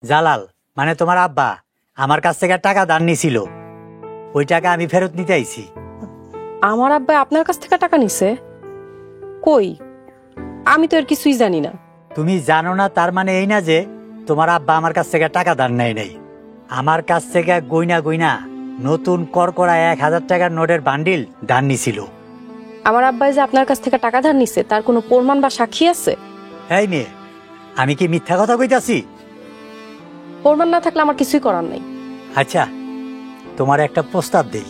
জালাল মানে তোমার আব্বা আমার কাছ থেকে টাকা ধার নিছিল, ওই টাকা আমি ফেরত নিতে আইছি। আমার আব্বা আপনার কাছ থেকে টাকা নিছে? কই, আমি তো এর কিছুই জানি না। তুমি জানো না তার মানে এই না যে তোমার আব্বা আমার কাছ থেকে টাকা ধার নেয় নাই। আমার কাছ থেকে গইনা গইনা নতুন করকরা 1000 টাকার নোটের বান্ডিল ধার নিছিল। আমার আব্বাই যে আপনার কাছ থেকে টাকা ধার নিছে তার কোনো প্রমাণ বা সাক্ষী আছে? এই মেয়ে, আমি কি মিথ্যা কথা কইতাছি? প্রমাণ না থাকলে আমার কিছুই করার নাই। আচ্ছা, তোমার একটা প্রস্তাব দেই,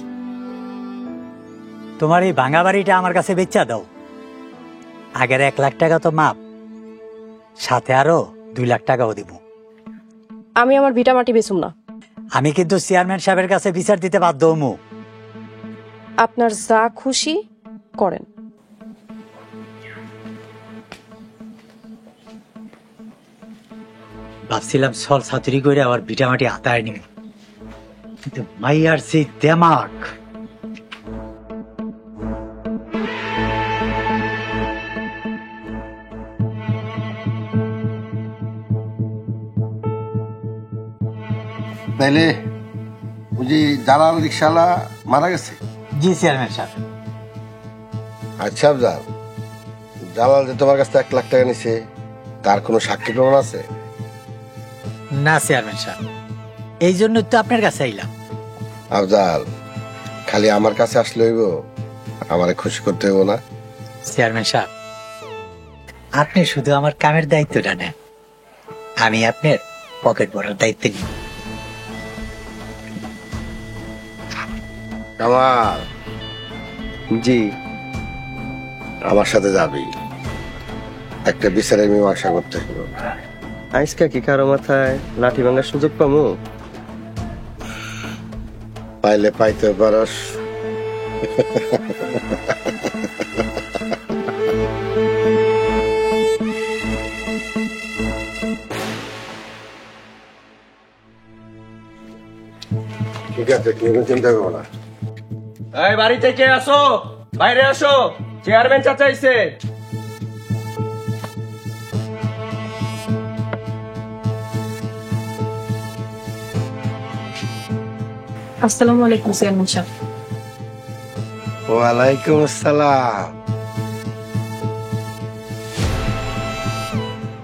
তোমার এই ভাঙা বাড়িটা আমার কাছে বেচা দাও। আগের 1 লাখ টাকা তো মাপ, সাথে আরো 2 লাখ টাকাও দিব। আমি আমার ভিটা মাটি বেচুম না। আমি কিন্তু চেয়ারম্যান সাহেবের কাছে বিচার দিতে বাধ্য হমু। আপনার যা খুশি করেন। ভাবছিলাম সল ছাতুরি করে আবার ভিটা মাটি হাতায় নিব, কিন্তু মাইয়ার সেই দেমাক। তাইলে বুঝি জালাল রিক্সাওয়ালা মারা গেছে? জি চেয়ারম্যান সাহেব। আচ্ছা আফজাল, জালাল যে তোমার কাছ থেকে 1 লাখ টাকা নিছে তার কোনো সাক্ষী প্রমাণ আছে? না চেয়ারম্যান সাহেব, এই জন্য তো আপনার কাছে আইলাম। আফজাল, খালি আমার কাছে আসলে হইব? আমারে খুশি করতে হইব না? চেয়ারম্যান সাহেব, আপনি শুধু আমার কামের দায়িত্বটা নেন, আমি আপনার পকেট ভরার দায়িত্ব নিই। কামাল, জি। আমার সাথে যাবি, একটা বিচারের মীমাংসা করতে হইব। আজকা কি কারো মাথায় লাঠি ভাঙার সুযোগ পামু? পাইলে পাইতে পারস। ঠিক আছে, কোনো চিন্তা করবো না। এই বাড়ি থেকে আসো, বাইরে আসো, চেয়ারম্যান চাচা আইছে। আসসালামু আলাইকুম চেয়ারম্যান সাহেব। ওয়ালাইকুম আসসালাম।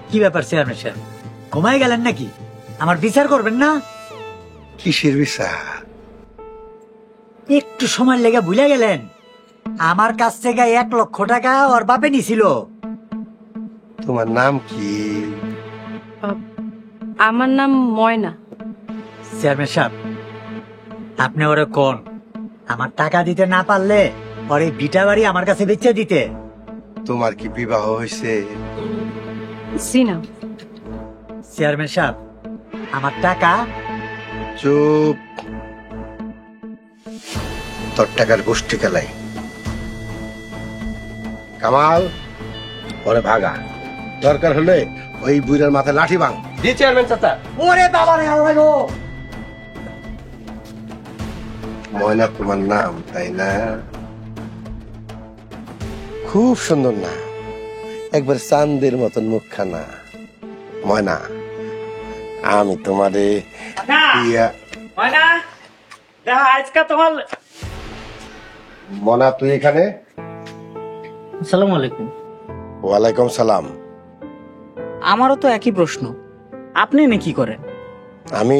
কি ব্যাপার চেয়ারম্যান সাহেব, ঘুমাই গেলেন নাকি? আমার বিচার করবেন না? কিসের বিচার? একটু সময় লেগে ভুলে গেলেন আমার কাছ থেকে 1 লক্ষ টাকা ওর বাপে নিছিল। তোমার নাম কি? আমার নাম ময়না। চেয়ারম্যান সাহেব, আপনি ওরে কোন আমার টাকা দিতে না পারলে ওর এই ভিটা বাড়ি আমার কাছে বেচে দিতে। তোমার কি বিবাহ হয়েছে? জি না। চেয়ারম্যান সাহেব, আমার টাকা। চুপ, তোর টাকার গোষ্ঠী খেলাই। কামাল, ওরে ভাগা, দরকার হলে ওই বুড়ার মাথায় লাঠি ভাঙ। জি চেয়ারম্যান চাচা। ওরে বাবা রে, আল্লাহ গো! ময়না তোমার নাম, তাই না? খুব সুন্দর না, একবার চাঁদের মতন মুখখানা। ময়না, আমি তোমারে মনা, তুই এখানে? আসসালামু আলাইকুম। ওয়ালাইকুম সালাম। আমারও তো একই প্রশ্ন, আপনি এনে কি করেন? আমি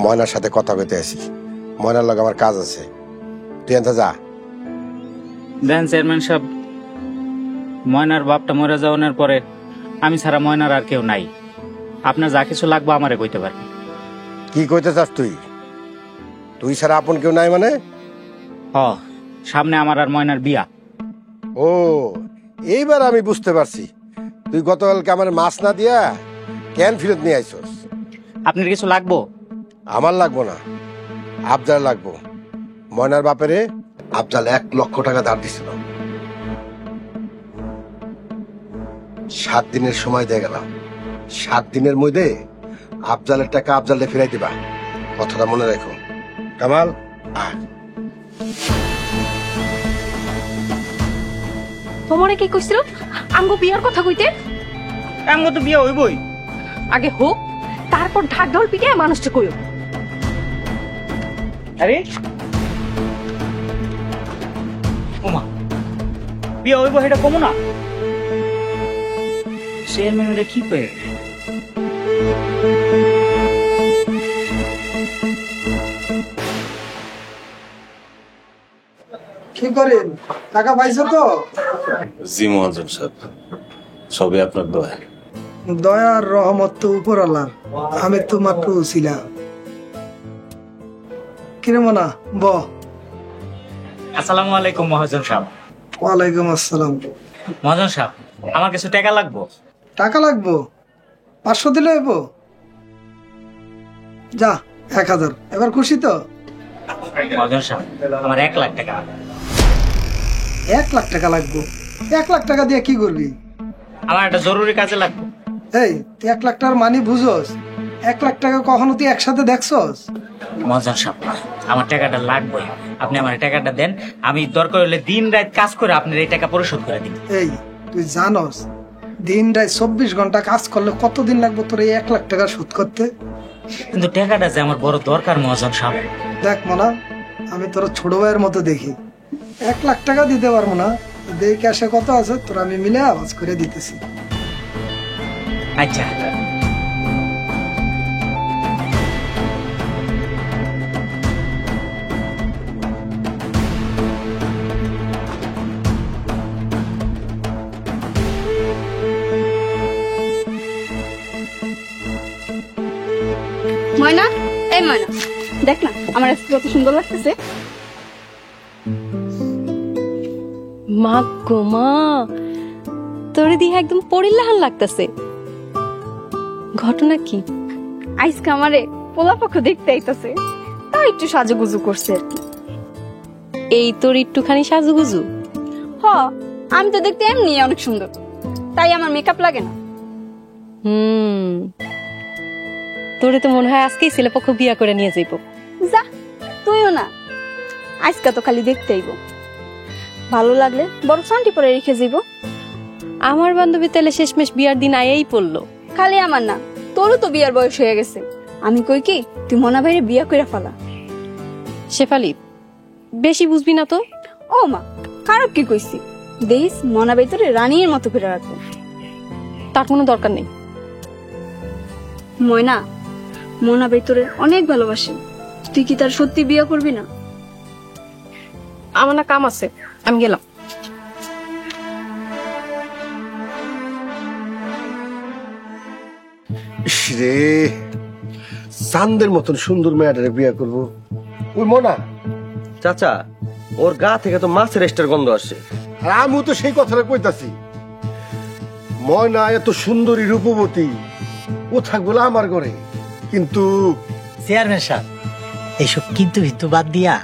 ময়নার সাথে কথা বলতে আসি, ময়নার লগে আমার কাজ আছে। তুই এনতে যা। দেন চেয়ারম্যান সাহেব, ময়নার বাপটা মরে যাওয়ার পরে আমি ছাড়া ময়নার আর কেউ নাই। আপনার যা কিছু লাগবে আমারে কইতে পারবেন। কি কইতে চাস তুই? তুই ছাড়া আপন কেউ নাই মানে? হ, সামনে আমার আর ময়নার বিয়া। ও, এইবার আমি বুঝতে পারছি তুই গতকালকে আমার মাছ না দিয়া কেন ফেরত নিয়ে আইছস। আপনার কিছু লাগবো? আমার লাগবো না, আফজাল লাগবো। ময়নার বাপেরে আফজাল 1 লক্ষ টাকা ধার দিছিল। 7 দিনের সময় দিয়ে গেলাম, 7 দিনের মধ্যে আফজালের টাকা আফজালে ফিরাই দিবা, কথাটা মনে রাখো। কামাল, আয়। তোমারে কি কইছিল আমগো বিয়ার কথা কইতে? এমন তো বিয়া হইবই। আগে হোক, তারপর ঢাক ঢোল পিটে মানুষটা কইও। আরে ওমা বিয়া হইব এটা কমু না চেয়ারম্যান ওটা কি পেয়ে কি করেন? টাকা পাইছো তো? জি মহাজন সাহেব, সবই আপনার দয়া। দয়ার রহমত তো উপর আল্লাহর, আমি তো মাত্র ছিলাম। কিরে মনা ব। আসসালামু আলাইকুম মহাজন সাহেব। ওয়ালাইকুম আসসালাম। মহাজন সাহেব আমার কিছু টাকা লাগবো। টাকা লাগবো? 500 দিলে হইব? যা 1000। এবার খুশি তো? মহাজন সাহেব আমার 1 লাখ টাকা। 1 লাখ টাকা লাগবো? 1 লাখ টাকা দিয়ে কি করবি? আমার একটা জরুরি কাজে লাগবে। এই তুই 1 লাখ টাকার মানি বুঝোস? 1 লাখ টাকা কখনো তুই একসাথে দেখছস? মহাজন সাহেব আমার টাকাটা লাগবে, আপনি আমার টাকাটা দেন, আমি দরকার হলে দিন রাত কাজ করে আপনার এই টাকা পরিশোধ করে দিন। এই তুই জানস দিন রাত 24 ঘন্টা কাজ করলে কতদিন লাগবে তোর এই 1 লাখ টাকা শোধ করতে? কিন্তু টাকাটা যে আমার বড় দরকার মহাজন সাহেব। দেখ মনা, আমি তোর ছোট ভাইয়ের মতো দেখি। 1 লাখ টাকা দিতে পারবো না, দেই ক্যাশে কত আছে তোর আমি মিলে আওয়াজ করে দিতেছি। আচ্ছা ময়না, এই ময়না, দেখ না আমার আজকে কত সুন্দর লাগতেছে। মা গো মা, তোরে দিয়ে একদম পরিলাহান লাগতেছে। ঘটনা কি? আজকে আমারে পোলাপক্ষ দেখতে আইতাছে, তাই একটু সাজুগুজু করছে আর কি। এই তোর একটুখানি সাজুগুজু? হ, আমি তো দেখতে এমনি অনেক সুন্দর, তাই আমার মেকআপ লাগে না। তোরে তো মনে হয় আজকেই ছেলেপক্ষ বিয়া করে নিয়ে যাইব। যা তুইও না, আজকে তো খালি দেখতে আইব, ভালো লাগলে বড় শান্তি পরে রেখে যাইব। আমার বান্ধবী তাহলে শেষমেশ বিয়ার দিন আয়েই পড়লো। খালি আমার না, তোরও তো বিয়ার বয়স হয়ে গেছে। আমি কই কি তুই মনা ভাইরে বিয়া কইরা ফেলা। শেফালি বেশি বুঝবি না তো। ও মা, খারাপ কি কইছি? দেশ মনা ভাই তোরে রানীর মতো করে রাখবো। তার কোনো দরকার নেই। ময়না, মনা ভাই তোরে অনেক ভালোবাসে, তুই কি তার সত্যি বিয়া করবি না? আমার না কাম আছে, আমি গেলাম। রে চাঁদের মতন সুন্দর মেয়েটারে বিয়ে করবো। ওই মনা, চাচা ওর গা থেকে তো মাছের এস্টার গন্ধ আসছে। আর আমিও তো সেই কথাটা কইতাছি। ময়না এত সুন্দরী রূপবতী, ও থাকবো আমার ঘরে, কিন্তু চেয়ারম্যান সাহেব এইসব কিন্তু বাদ দিয়া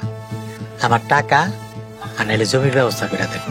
আমার টাকা আর নাইলে জমির ব্যবস্থা করে দেন।